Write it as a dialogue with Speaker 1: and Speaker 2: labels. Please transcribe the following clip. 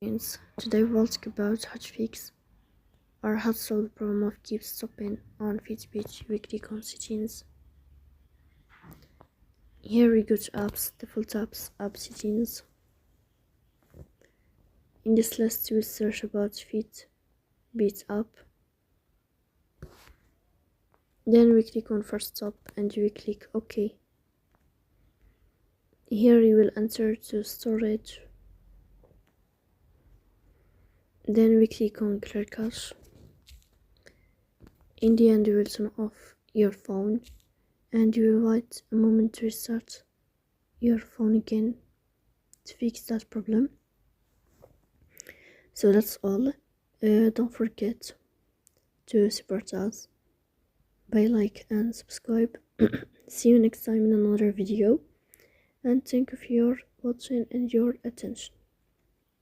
Speaker 1: Today we'll talk about how to fix or how to solve the problem of keep stopping on Fitbit weekly on settings. Here we go to apps, default apps, app settings. In this list we search about Fitbit app. Then we click on first stop and we click OK. Here you will enter to storage. Then we click on clear cache. In the end you will turn off your phone and you will wait a moment to restart your phone again to fix that problem. So that's all. Don't forget to support us by like and subscribe. See you next time in another video, and thank you for your watching and your attention.